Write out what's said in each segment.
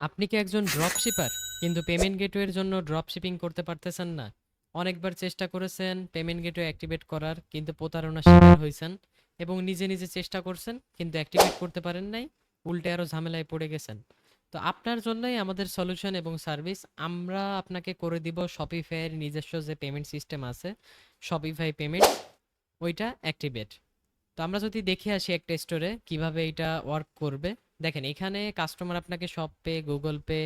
আপনি কি একজন ড্রপ শিপার কিন্তু পেমেন্ট গেটওয়ের জন্য ড্রপ শিপিং করতে পারতেছেন না? অনেকবার চেষ্টা করেছেন পেমেন্ট গেটওয়ে অ্যাক্টিভেট করার কিন্তু প্রতারণার শিকার হয়েছেন, এবং নিজে নিজে চেষ্টা করছেন কিন্তু অ্যাক্টিভেট করতে পারেন নাই, উল্টে আরো ঝামেলায় পড়ে গেছেন। তো আপনার জন্যই আমাদের সলিউশন এবং সার্ভিস। আমরা আপনাকে করে দিব শপিফাইয়ের নিজস্ব যে পেমেন্ট সিস্টেম আছে, শপিফাই পেমেন্ট, ওইটা অ্যাক্টিভেট। তো আমরা যদি দেখে আসি একটা স্টোরে কিভাবে এটা ওয়ার্ক করবে। দেখেন, এখানে কাস্টমার আপনাকে সব pay, Google pay,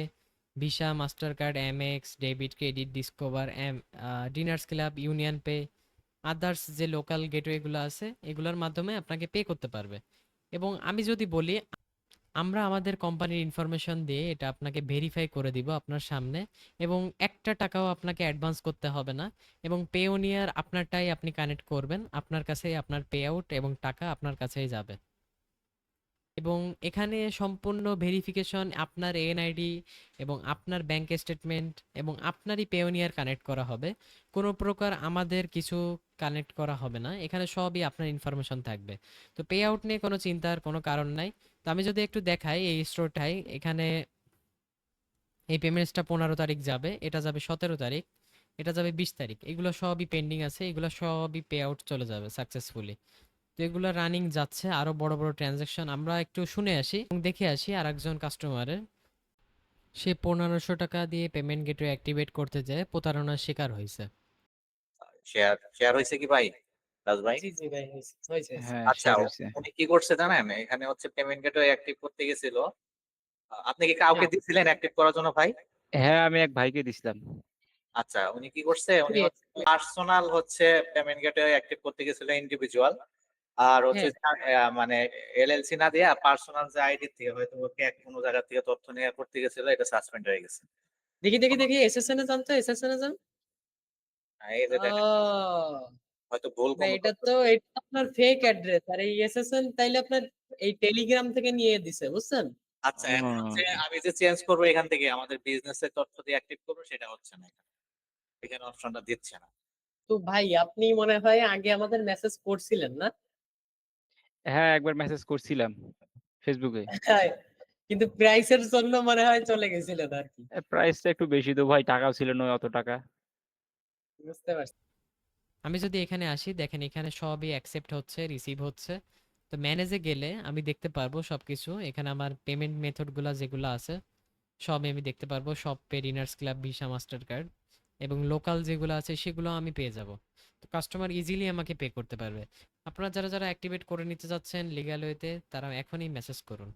visa, master card, MX, debit, credit, discover, diners club, union pay, others যে লোকাল গেটওয়েগুলো আছে এগুলোর মাধ্যমে আপনাকে পে করতে পারবে। এবং আমি যদি বলি, আমরা আমাদের কোম্পানির ইনফরমেশন দিয়ে এটা আপনাকে ভেরিফাই করে দিব আপনার সামনে, এবং একটা টাকাও আপনাকে অ্যাডভান্স করতে হবে না। এবং পেওনিয়ার আপনারটাই আপনি কানেক্ট করবেন, আপনার কাছেই আপনার পে আউট এবং টাকা আপনার কাছেই যাবে। এবং এখানে সম্পূর্ণ ভেরিফিকেশন আপনার এনআইডি এবং আপনার ব্যাংক স্টেটমেন্ট এবং আপনারই পেওনিয়ার কানেক্ট করা হবে। কোনো প্রকার আমাদের কিছু কানেক্ট করা হবে না, এখানে সবই আপনার ইনফরমেশন থাকবে। তো পে আউট নিয়ে কোনো চিন্তার কোনো কারণ নাই। তো আমি যদি একটু দেখাই এই স্টোরটাই, এখানে এই পেমেন্টসটা 15 তারিখ যাবে, এটা যাবে 17 তারিখ, এটা যাবে 20 তারিখ, এগুলো সবই পেন্ডিং আছে, এগুলো সবই পে আউট চলে যাবে সাকসেসফুলি। তো এগুলো রানিং যাচ্ছে, আরো বড় বড় ট্রানজাকশন আমরা একটু শুনে আসি এবং দেখে আসি আর একজন কাস্টমারের, সে 1500 টাকা দিয়ে পেমেন্ট গেটওয়ে অ্যাক্টিভেট করতে যায় প্রতারণার শিকার হয়েছে। শেয়ার শেয়ার হয়েছে কি ভাই? রাজ ভাই? জি, জি ভাই হইছে, হইছে, হইছে। হ্যাঁ, আচ্ছা, শেয়ার হইছে। উনি কি করছে জানেন? এখানে হচ্ছে পেমেন্ট গেটওয়ে অ্যাক্টিভ করতে গেছিল। আপনি কি কাউকে দিছিলেন অ্যাক্টিভ করার জন্য ভাই? হ্যাঁ, আমি এক ভাইকে দিছিলাম। আচ্ছা, উনি কি করছে? উনি Create, হচ্ছে পার্সোনাল হচ্ছে পেমেন্ট গেটওয়ে অ্যাক্টিভ করতে গেছিল ইন্ডিভিজুয়াল। আর হচ্ছে হ্যাঁ। মানে এলএলসি না দিয়া পার্সোনাল যে আইডি থেকে হয়তো ওকে কোনো জায়গা থেকে তথ্য নিয়ে করতে গেছিল, এটা সাসপেন্ড হয়ে গেছে। দেখি, দেখি, দেখি এসএসএন এ যান তো, এসএসএন এ যান। এই যে দেখেন, ও হয়তো ভুল ভাই, কোনো এটা তথ্য। তো এটা আপনার ফেক অ্যাড্রেস। আর এই এসএসএন তাইলে আপনার এই টেলিগ্রাম থেকে নিয়ে দিছে, বুঝছেন? আচ্ছা, এখন ও, হচ্ছে আমি যে চেঞ্জ করবো এখান থেকে আমাদের বিজনেসের তথ্য দিয়ে অ্যাক্টিভ করবো, সেটা হচ্ছে না, এখানে অপশনটা দিচ্ছে না। তো ভাই আপনি মনে হয় আগে আমাদের মেসেজ করছিলেন না? হ্যাঁ, একবার মেসেজ করছিলাম ফেসবুকে। হ্যাঁ, কিন্তু প্রাইসের জন্য মনে হয় চলে গেছিলেন আর কি। প্রাইসটা একটু বেশি তো ভাই, টাকাও ছিল না অত টাকা। বুঝতে পারছি। আমি যদি এখানে আসি, দেখেন এখানে সবই অ্যাকসেপ্ট হচ্ছে, রিসিভ হচ্ছে। তো ম্যানেজে গেলে আমি দেখতে পারবো সবকিছু, এখানে আমার পেমেন্ট মেথডগুলো যেগুলো আছে সবই আমি দেখতে পারবো, সব pay, diners club, visa, master card, এবং লোকাল যেগুলো আছে সেগুলো আমি পেয়ে যাব। তো কাস্টমার ইজিলি আমাকে পে করতে পারবে। আপনারা যারা যারা অ্যাক্টিভেট করে নিতে যাচ্ছেন লিগ্যাল ওয়েতে, তারা এখনই মেসেজ করুন।